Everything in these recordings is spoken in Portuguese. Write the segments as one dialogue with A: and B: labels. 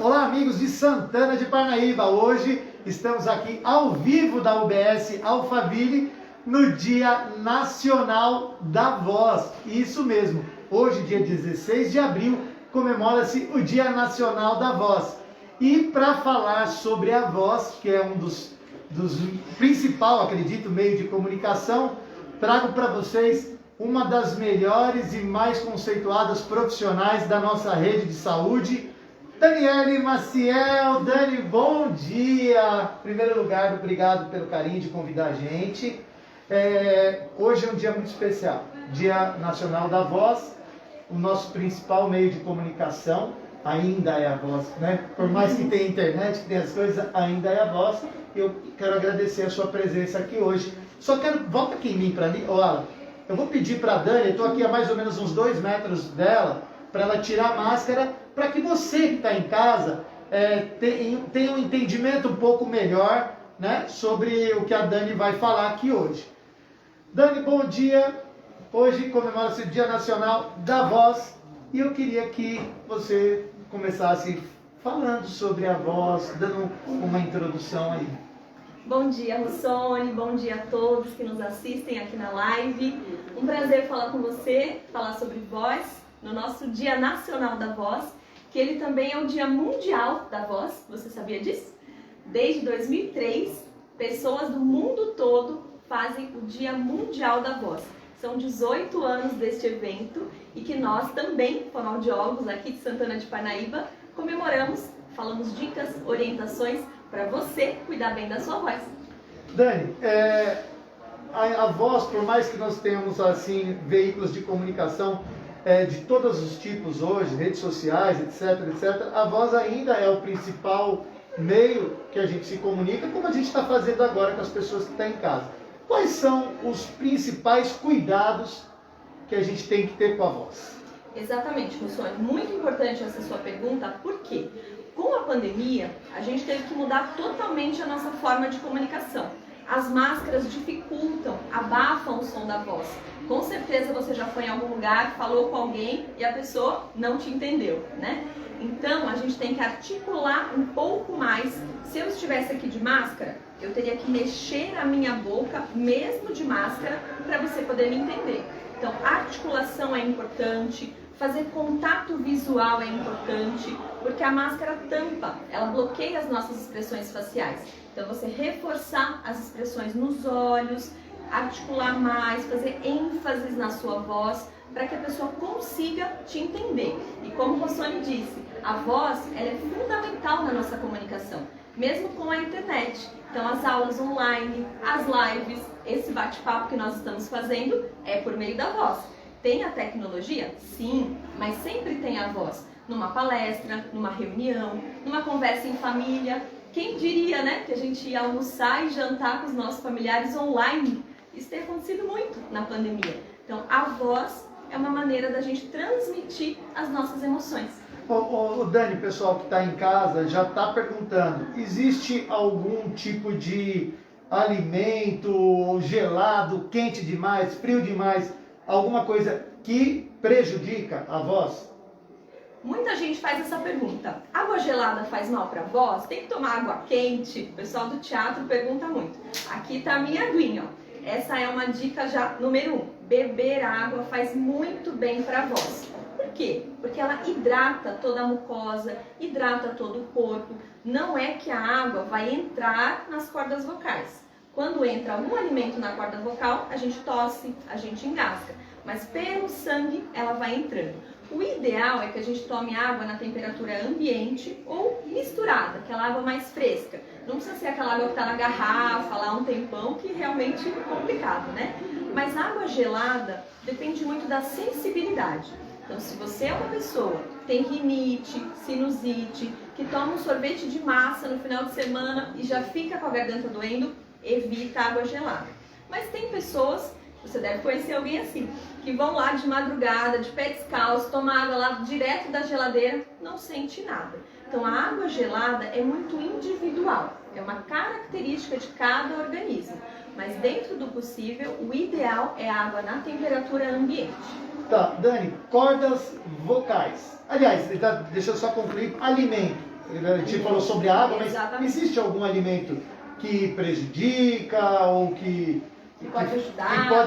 A: Olá, amigos de Santana de Parnaíba. Hoje estamos aqui ao vivo da UBS Alphaville no Dia Nacional da Voz. Isso mesmo, hoje, dia 16 de abril, comemora-se o Dia Nacional da Voz. E para falar sobre a voz, que é um dos principal, acredito, meio de comunicação, trago para vocês uma das melhores e mais conceituadas profissionais da nossa rede de saúde, Daniele Maciel. Dani, bom dia! Em primeiro lugar, obrigado pelo carinho de convidar a gente. Hoje é um dia muito especial, Dia Nacional da Voz. O nosso principal meio de comunicação ainda é a voz, né? Por mais que tenha internet, que tenha as coisas, ainda é a voz. Eu quero agradecer a sua presença aqui hoje. Só quero, volta aqui em mim para ali, Alan. Eu vou pedir para a Dani, eu estou aqui a mais ou menos uns 2 metros dela, para ela tirar a máscara, para que você que está em casa tenha um entendimento um pouco melhor, né, sobre o que a Dani vai falar aqui hoje. Dani, bom dia. Hoje comemora-se o Dia Nacional da Voz e eu queria que você começasse falando sobre a voz, dando uma introdução aí.
B: Bom dia, Rossoni, bom dia a todos que nos assistem aqui na live. Um prazer falar com você, falar sobre voz, no nosso Dia Nacional da Voz, que ele também é o Dia Mundial da Voz, você sabia disso? Desde 2003, pessoas do mundo todo fazem o Dia Mundial da Voz. São 18 anos deste evento e que nós também, fonoaudiólogos aqui de Santana de Parnaíba, comemoramos, falamos dicas, orientações para você cuidar bem da sua voz.
A: Dani, a voz, por mais que nós tenhamos assim veículos de comunicação de todos os tipos hoje, redes sociais, etc, a voz ainda é o principal meio que a gente se comunica, como a gente está fazendo agora com as pessoas que estão em casa. Quais são os principais cuidados que a gente tem que ter com a voz?
B: Exatamente, Rossoni. Muito importante essa sua pergunta, por quê? Com a pandemia, a gente teve que mudar totalmente a nossa forma de comunicação. As máscaras dificultam, abafam o som da voz. Com certeza você já foi em algum lugar, falou com alguém e a pessoa não te entendeu, né? Então, a gente tem que articular um pouco mais. Se eu estivesse aqui de máscara, eu teria que mexer a minha boca, mesmo de máscara, para você poder me entender. Então, articulação é importante, fazer contato visual é importante, porque a máscara tampa, ela bloqueia as nossas expressões faciais. Então, você reforçar as expressões nos olhos, articular mais, fazer ênfases na sua voz, para que a pessoa consiga te entender. E como o Rossoni disse, a voz ela é fundamental na nossa comunicação, mesmo com a internet. Então, as aulas online, as lives, esse bate-papo que nós estamos fazendo é por meio da voz. Tem a tecnologia? Sim, mas sempre tem a voz. Numa palestra, numa reunião, numa conversa em família. Quem diria, né, que a gente ia almoçar e jantar com os nossos familiares online? Isso tem acontecido muito na pandemia. Então, a voz é uma maneira da gente transmitir as nossas emoções.
A: O Dani, pessoal que está em casa já está perguntando, existe algum tipo de alimento gelado, quente demais, frio demais, alguma coisa que prejudica a voz?
B: Muita gente faz essa pergunta. Água gelada faz mal para a voz? Tem que tomar água quente? O pessoal do teatro pergunta muito. Aqui está a minha aguinha, ó. Essa é uma dica já número 1. Beber água faz muito bem para a voz. Por quê? Porque ela hidrata toda a mucosa, hidrata todo o corpo. Não é que a água vai entrar nas cordas vocais. Quando entra algum alimento na corda vocal, a gente tosse, a gente engasga. Mas pelo sangue ela vai entrando. O ideal é que a gente tome água na temperatura ambiente ou misturada, aquela água mais fresca. Não precisa ser aquela água que está na garrafa lá um tempão, que realmente é complicado, né? Mas água gelada depende muito da sensibilidade. Então, se você é uma pessoa que tem rinite, sinusite, que toma um sorvete de massa no final de semana e já fica com a garganta doendo, evita água gelada. Mas tem pessoas, você deve conhecer alguém assim, que vão lá de madrugada, de pé descalço, tomar água lá direto da geladeira, não sente nada. Então, a água gelada é muito individual, é uma característica de cada organismo. Mas dentro do possível, o ideal é a água na temperatura ambiente.
A: Tá, Dani, cordas vocais. Aliás, deixa eu só concluir. Alimento. A gente falou sobre a água, mas
B: Exatamente.
A: existe algum alimento que prejudica ou que pode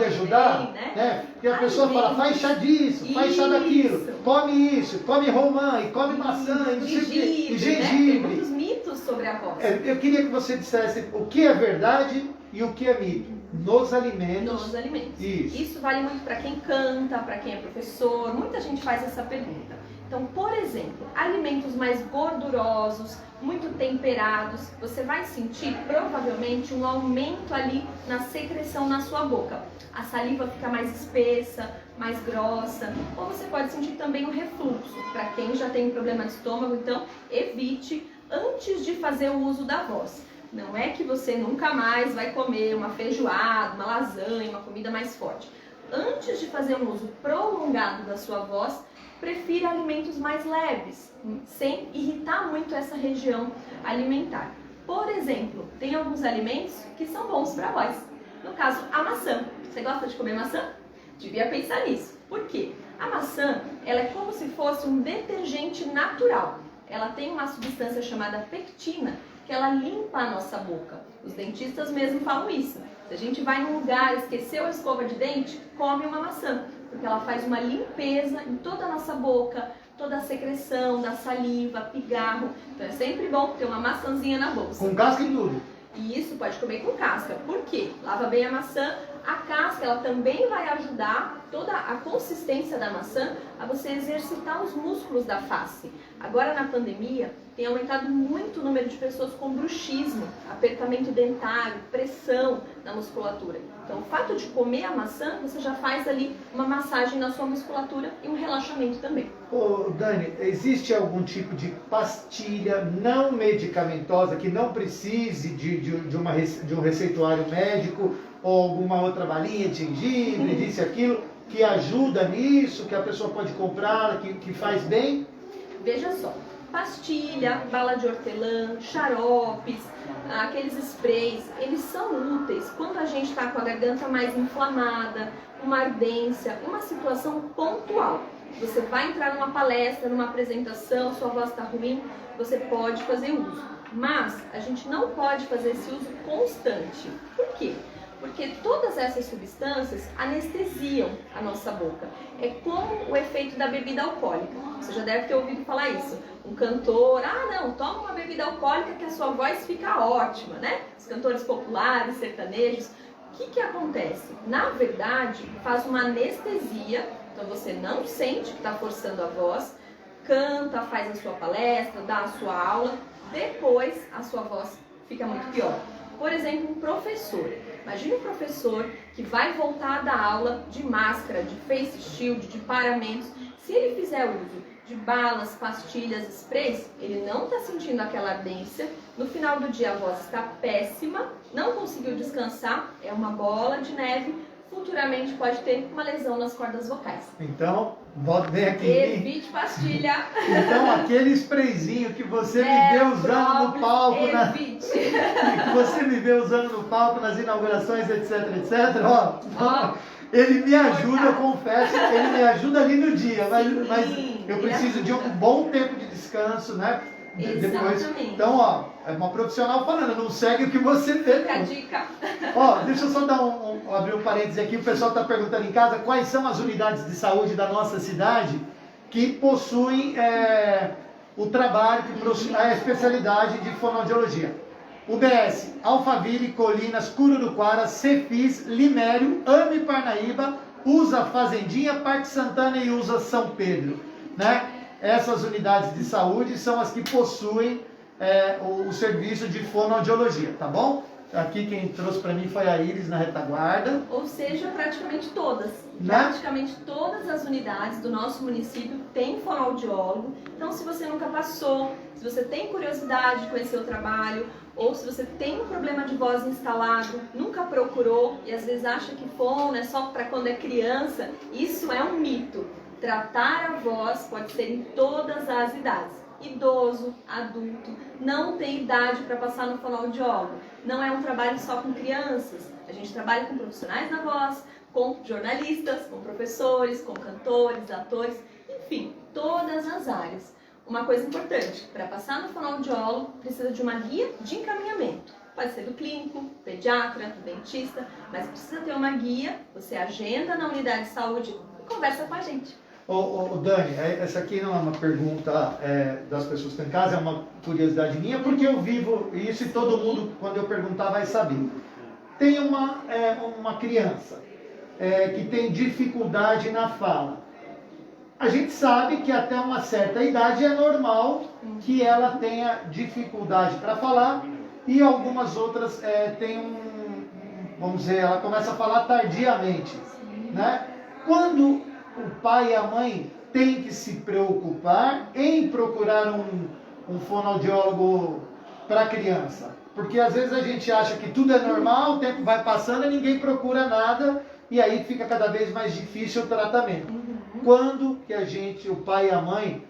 A: ajudar?
B: Também, né?
A: Porque a pessoa fala, faz chá disso, faz chá daquilo, come isso, come romã, e come maçã, e não sei o quê, e gengibre.
B: Tem muitos mitos sobre a voz.
A: Eu queria que você dissesse o que é verdade e o que é mito nos alimentos.
B: Nos alimentos.
A: Isso
B: vale muito para quem canta, para quem é professor. Muita gente faz essa pergunta. Então, por exemplo, alimentos mais gordurosos, muito temperados, você vai sentir provavelmente um aumento ali na secreção na sua boca. A saliva fica mais espessa, mais grossa, ou você pode sentir também um refluxo. Para quem já tem problema de estômago, então evite antes de fazer o uso da voz. Não é que você nunca mais vai comer uma feijoada, uma lasanha, uma comida mais forte. Antes de fazer um uso prolongado da sua voz, prefira alimentos mais leves, sem irritar muito essa região alimentar. Por exemplo, tem alguns alimentos que são bons para a voz. No caso, a maçã. Você gosta de comer maçã? Devia pensar nisso. Por quê? A maçã, ela é como se fosse um detergente natural. Ela tem uma substância chamada pectina, que ela limpa a nossa boca. Os dentistas mesmo falam isso. Se a gente vai num lugar, esqueceu a escova de dente, come uma maçã, porque ela faz uma limpeza em toda a nossa boca, toda a secreção da saliva, pigarro. Então é sempre bom ter uma maçãzinha na bolsa.
A: Com casca e tudo.
B: E isso pode comer com casca. Por quê? Lava bem a maçã. A casca, ela também vai ajudar toda a consistência da maçã a você exercitar os músculos da face. Agora na pandemia tem aumentado muito o número de pessoas com bruxismo, apertamento dentário, pressão na musculatura. Então o fato de comer a maçã, você já faz ali uma massagem na sua musculatura e um relaxamento também.
A: Ô, Dani, existe algum tipo de pastilha não medicamentosa que não precise de um receituário médico ou alguma outra balinha de gengibre, disse aquilo, que ajuda nisso, que a pessoa pode comprar, que faz bem?
B: Veja só, pastilha, bala de hortelã, xaropes, aqueles sprays, eles são úteis quando a gente está com a garganta mais inflamada, uma ardência, uma situação pontual. Você vai entrar numa palestra, numa apresentação, sua voz está ruim, você pode fazer uso. Mas a gente não pode fazer esse uso constante. Por quê? Porque todas essas substâncias anestesiam a nossa boca. É como o efeito da bebida alcoólica. Você já deve ter ouvido falar isso. Um cantor, toma uma bebida alcoólica que a sua voz fica ótima, né? Os cantores populares, sertanejos. O que acontece? Na verdade, faz uma anestesia, então você não sente que está forçando a voz, canta, faz a sua palestra, dá a sua aula, depois a sua voz fica muito pior. Por exemplo, um professor. Imagine um professor que vai voltar da aula de máscara, de face shield, de paramentos. Se ele fizer uso de balas, pastilhas, sprays, ele não está sentindo aquela ardência. No final do dia a voz está péssima, não conseguiu descansar, é uma bola de neve. Futuramente pode ter uma lesão nas cordas vocais.
A: Então, volta bem aqui.
B: Evite pastilha.
A: Então, aquele sprayzinho que você me vê usando no palco,
B: evite.
A: Que você me vê usando no palco nas inaugurações, etc, ó, ele me ajuda, eu confesso, ele me ajuda ali no dia, mas eu preciso de um bom tempo de descanso, né? Depois. Então, ó, é uma profissional falando, não segue o que você vê.
B: Fica a dica.
A: Ó, deixa eu só dar abrir um parênteses aqui, o pessoal está perguntando em casa quais são as unidades de saúde da nossa cidade que possuem o trabalho, que possuem a especialidade de fonoaudiologia. UBS, Alphaville, Colinas, Cururuquara, Cefis, Limério, AME Parnaíba, USA Fazendinha, Parque Santana e USA São Pedro, né? Essas unidades de saúde são as que possuem o serviço de fonoaudiologia, tá bom? Aqui quem trouxe para mim foi a Iris na retaguarda.
B: Ou seja, praticamente todas.
A: Né?
B: Praticamente todas as unidades do nosso município têm fonoaudiólogo. Então, se você nunca passou, se você tem curiosidade de conhecer o trabalho, ou se você tem um problema de voz instalado, nunca procurou e às vezes acha que fono é só para quando é criança, isso é um mito. Tratar a voz pode ser em todas as idades. Idoso, adulto, não tem idade para passar no fonoaudiólogo. Não é um trabalho só com crianças. A gente trabalha com profissionais da voz, com jornalistas, com professores, com cantores, atores, enfim, todas as áreas. Uma coisa importante, para passar no fonoaudiólogo, precisa de uma guia de encaminhamento. Pode ser do clínico, pediatra, do dentista, mas precisa ter uma guia, você agenda na unidade de saúde e conversa com a gente.
A: Dani, essa aqui não é uma pergunta das pessoas que estão em casa, é uma curiosidade minha, porque eu vivo isso e todo mundo, quando eu perguntar, vai saber. Tem uma criança que tem dificuldade na fala. A gente sabe que até uma certa idade é normal que ela tenha dificuldade para falar e algumas outras têm vamos dizer, ela começa a falar tardiamente, né? Quando o pai e a mãe têm que se preocupar em procurar um fonoaudiólogo para a criança, porque às vezes a gente acha que tudo é normal, o tempo vai passando e ninguém procura nada e aí fica cada vez mais difícil o tratamento. Quando que o pai e a mãe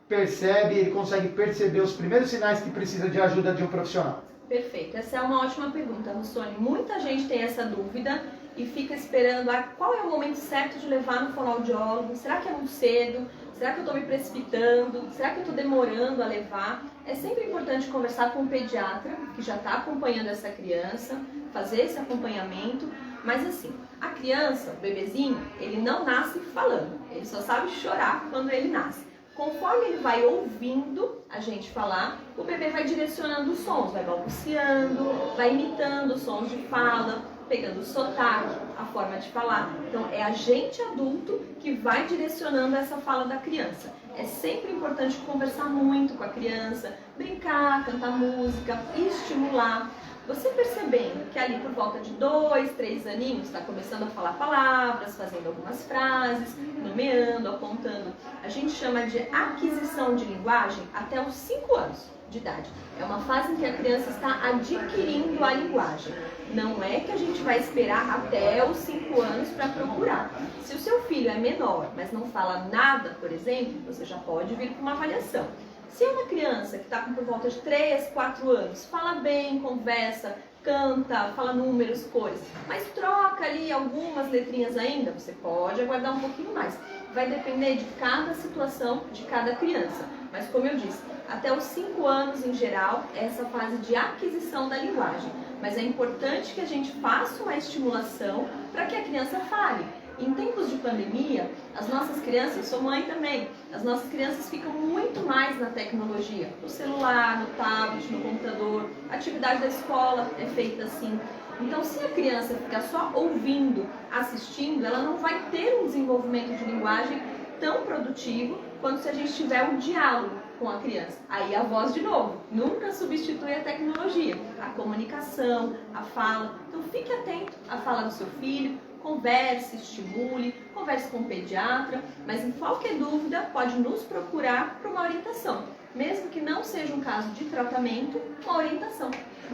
A: ele consegue perceber os primeiros sinais que precisa de ajuda de um profissional?
B: Perfeito, essa é uma ótima pergunta, Russoni. Muita gente tem essa dúvida e fica esperando qual é o momento certo de levar no fonoaudiólogo. Será que é muito cedo? Será que eu estou me precipitando? Será que eu estou demorando a levar? É sempre importante conversar com o pediatra, que já está acompanhando essa criança, fazer esse acompanhamento. Mas assim, a criança, o bebezinho, ele não nasce falando, ele só sabe chorar quando ele nasce. Conforme ele vai ouvindo a gente falar, o bebê vai direcionando os sons, vai balbuciando, vai imitando os sons de fala, pegando o sotaque, a forma de falar. Então, é a gente adulto que vai direcionando essa fala da criança. É sempre importante conversar muito com a criança, brincar, cantar música, estimular. Você percebendo que ali por volta de 2, 3 aninhos está começando a falar palavras, fazendo algumas frases, nomeando, apontando. A gente chama de aquisição de linguagem até os 5 anos de idade. É uma fase em que a criança está adquirindo a linguagem. Não é que a gente vai esperar até os 5 anos para procurar. Se o seu filho é menor, mas não fala nada, por exemplo, você já pode vir com uma avaliação. Se é uma criança que está com por volta de 3, 4 anos, fala bem, conversa, canta, fala números, cores, mas troca ali algumas letrinhas ainda, você pode aguardar um pouquinho mais. Vai depender de cada situação, de cada criança. Mas como eu disse, até os 5 anos em geral, é essa fase de aquisição da linguagem. Mas é importante que a gente faça uma estimulação para que a criança fale. Em tempos de pandemia, as nossas crianças, sou mãe também, as nossas crianças ficam muito mais na tecnologia, no celular, no tablet, no computador, a atividade da escola é feita assim. Então, se a criança ficar só ouvindo, assistindo, ela não vai ter um desenvolvimento de linguagem tão produtivo quanto se a gente tiver um diálogo com a criança. Aí a voz de novo, nunca substitui a tecnologia, a comunicação, a fala. Então, fique atento à fala do seu filho, converse, estimule, converse com o pediatra, mas em qualquer dúvida pode nos procurar para uma orientação, mesmo que não seja um caso de tratamento, uma orientação.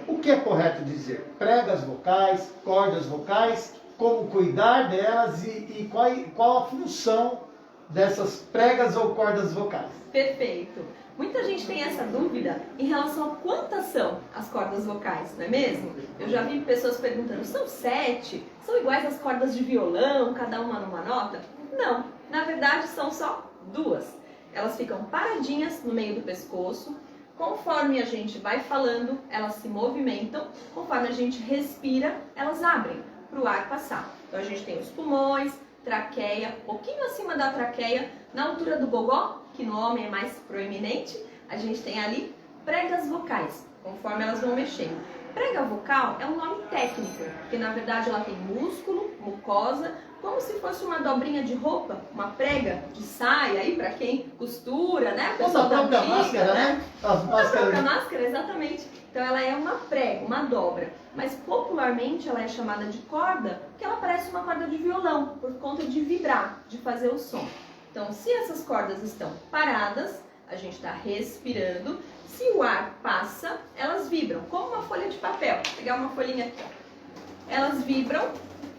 A: O que é correto dizer? Pregas vocais, cordas vocais, como cuidar delas e qual a função dessas pregas ou cordas vocais?
B: Perfeito! Muita gente tem essa dúvida em relação a quantas são as cordas vocais, não é mesmo? Eu já vi pessoas perguntando, são 7? São iguais às cordas de violão, cada uma numa nota? Não, na verdade são só 2. Elas ficam paradinhas no meio do pescoço. Conforme a gente vai falando, elas se movimentam. Conforme a gente respira, elas abrem para o ar passar. Então a gente tem os pulmões, traqueia, um pouquinho acima da traqueia, na altura do gogó, que no homem é mais proeminente, a gente tem ali pregas vocais, conforme elas vão mexendo. Prega vocal é um nome técnico, porque na verdade ela tem músculo, mucosa, como se fosse uma dobrinha de roupa, uma prega de saia, aí para quem costura, né?
A: Como a própria máscara, né?
B: A própria máscara, exatamente. Então ela é uma prega, uma dobra. Mas popularmente ela é chamada de corda, porque ela parece uma corda de violão, por conta de vibrar, de fazer o som. Então, se essas cordas estão paradas, a gente está respirando. Se o ar passa, elas vibram, como uma folha de papel. Vou pegar uma folhinha aqui. Elas vibram,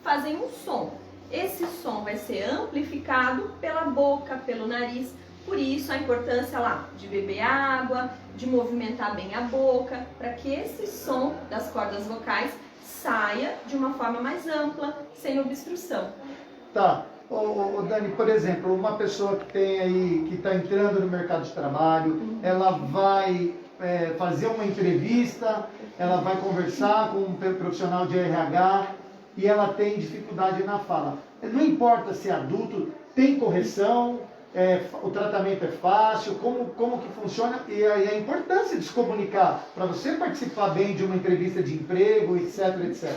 B: fazem um som. Esse som vai ser amplificado pela boca, pelo nariz. Por isso, a importância lá de beber água, de movimentar bem a boca, para que esse som das cordas vocais saia de uma forma mais ampla, sem obstrução.
A: Tá. Dani, por exemplo, uma pessoa que tem aí, que está entrando no mercado de trabalho, ela vai fazer uma entrevista, ela vai conversar com um profissional de RH e ela tem dificuldade na fala. Não importa se é adulto, tem correção, o tratamento é fácil, como que funciona e a importância de se comunicar para você participar bem de uma entrevista de emprego, etc, etc.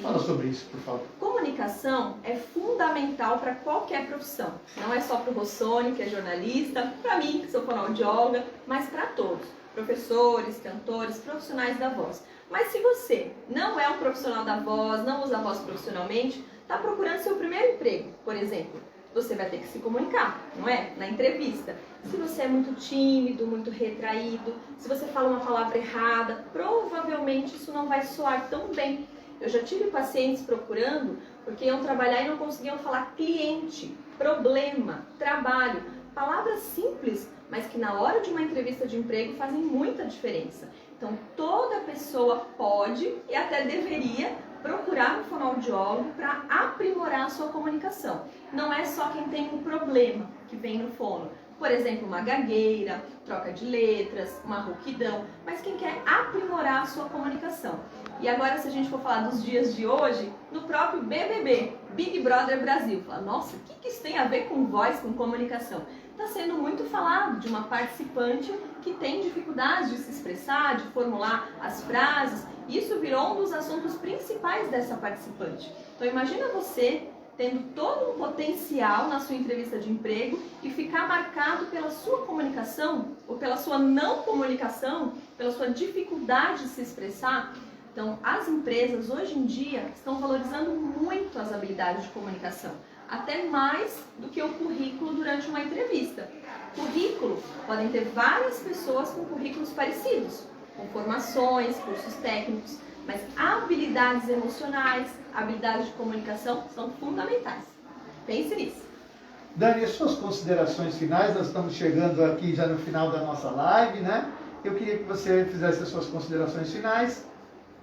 A: Fala sobre isso, por favor.
B: Comunicação é fundamental para qualquer profissão. Não é só para o Rossoni, que é jornalista, para mim, que sou fonoaudióloga, mas para todos. Professores, cantores, profissionais da voz. Mas se você não é um profissional da voz, não usa a voz profissionalmente, está procurando seu primeiro emprego, por exemplo, você vai ter que se comunicar, não é? Na entrevista. Se você é muito tímido, muito retraído, se você fala uma palavra errada, provavelmente isso não vai soar tão bem. Eu já tive pacientes procurando porque iam trabalhar e não conseguiam falar cliente, problema, trabalho, palavras simples, mas que na hora de uma entrevista de emprego fazem muita diferença. Então toda pessoa pode e até deveria procurar um fonoaudiólogo para aprimorar a sua comunicação. Não é só quem tem um problema que vem no fono. Por exemplo, uma gagueira, troca de letras, uma rouquidão, mas quem quer aprimorar a sua comunicação. E agora, se a gente for falar dos dias de hoje, no próprio BBB, Big Brother Brasil, fala, nossa, o que isso tem a ver com voz, com comunicação? Está sendo muito falado de uma participante que tem dificuldade de se expressar, de formular as frases, e isso virou um dos assuntos principais dessa participante. Então imagina você tendo todo um potencial na sua entrevista de emprego e ficar marcado pela sua comunicação ou pela sua não comunicação, pela sua dificuldade de se expressar. Então, as empresas hoje em dia estão valorizando muito as habilidades de comunicação, até mais do que o currículo durante uma entrevista. Currículo, podem ter várias pessoas com currículos parecidos, com formações, cursos técnicos, mas habilidades emocionais, habilidades de comunicação são fundamentais. Pense nisso.
A: Dani, as suas considerações finais, nós estamos chegando aqui já no final da nossa live, né? Eu queria que você fizesse as suas considerações finais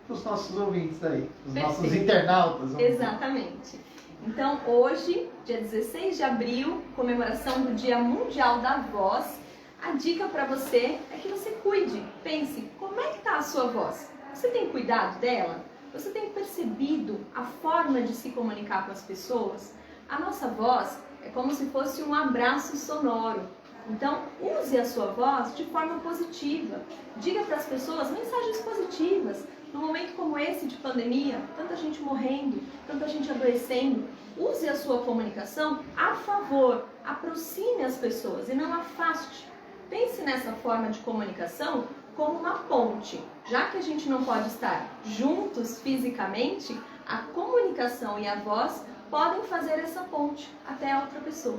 A: para os nossos ouvintes aí, os nossos internautas.
B: Exatamente. Então, hoje, dia 16 de abril, comemoração do Dia Mundial da Voz, a dica para você é que você cuide. Pense, como é que está a sua voz? Você tem cuidado dela? Você tem percebido a forma de se comunicar com as pessoas? A nossa voz é como se fosse um abraço sonoro. Então, use a sua voz de forma positiva. Diga para as pessoas mensagens positivas. Num momento como esse de pandemia, tanta gente morrendo, tanta gente adoecendo, use a sua comunicação a favor. Aproxime as pessoas e não afaste. Pense nessa forma de comunicação como uma ponte. Já que a gente não pode estar juntos fisicamente, a comunicação e a voz podem fazer essa ponte até a outra pessoa.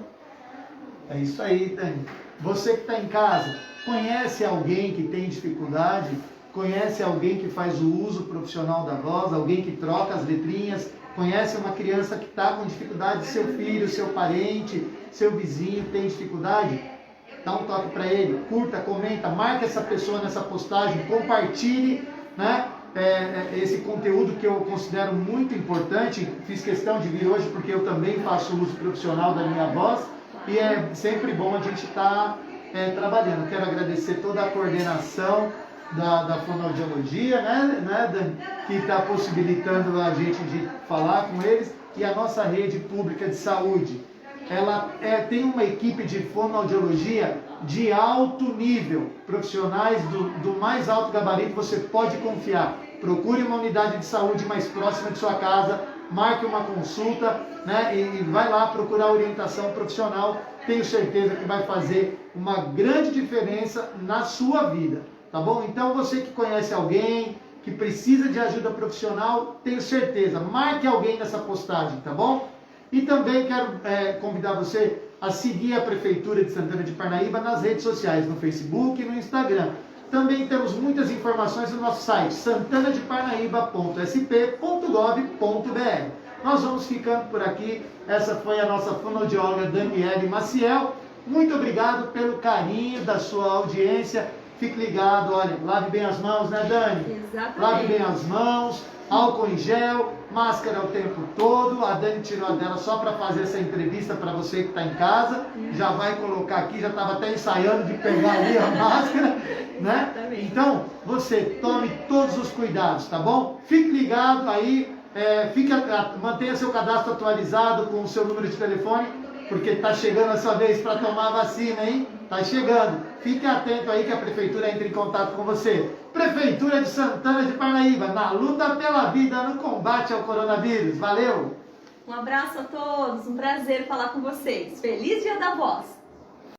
A: É isso aí, Dani. Você que está em casa, conhece alguém que tem dificuldade? Conhece alguém que faz o uso profissional da voz? Alguém que troca as letrinhas? Conhece uma criança que está com dificuldade? Seu filho, seu parente, seu vizinho tem dificuldade? Dá um toque para ele, curta, comenta, marque essa pessoa nessa postagem, compartilhe, né, esse conteúdo que eu considero muito importante. Fiz questão de vir hoje porque eu também faço uso profissional da minha voz e é sempre bom a gente estar trabalhando. Quero agradecer toda a coordenação da fonoaudiologia, né, Dani, que está possibilitando a gente de falar com eles, e a nossa rede pública de saúde. Ela tem uma equipe de fonoaudiologia de alto nível, profissionais do mais alto gabarito, você pode confiar. Procure uma unidade de saúde mais próxima de sua casa, marque uma consulta, né, e vai lá procurar orientação profissional. Tenho certeza que vai fazer uma grande diferença na sua vida, tá bom? Então você que conhece alguém que precisa de ajuda profissional, tenho certeza, marque alguém nessa postagem, tá bom? E também quero convidar você a seguir a Prefeitura de Santana de Parnaíba nas redes sociais, no Facebook e no Instagram. Também temos muitas informações no nosso site, santanadeparnaíba.sp.gov.br. Nós vamos ficando por aqui. Essa foi a nossa fonoaudióloga Daniele Maciel. Muito obrigado pelo carinho da sua audiência. fique ligado, olha, lave bem as mãos, né, Dani?
B: Exatamente.
A: Lave bem as mãos, álcool em gel, máscara o tempo todo. A Dani tirou a dela só para fazer essa entrevista para você que está em casa. Já vai colocar aqui, já estava até ensaiando de pegar ali a máscara, né?
B: Exatamente.
A: Então, você tome todos os cuidados, tá bom? Fique ligado aí, mantenha seu cadastro atualizado com o seu número de telefone, porque está chegando a sua vez para tomar a vacina, hein? Está chegando. Fique atento aí que a Prefeitura entre em contato com você. Prefeitura de Santana de Parnaíba, na luta pela vida, no combate ao coronavírus. Valeu!
B: Um abraço a todos, um prazer falar com vocês. Feliz Dia da Voz!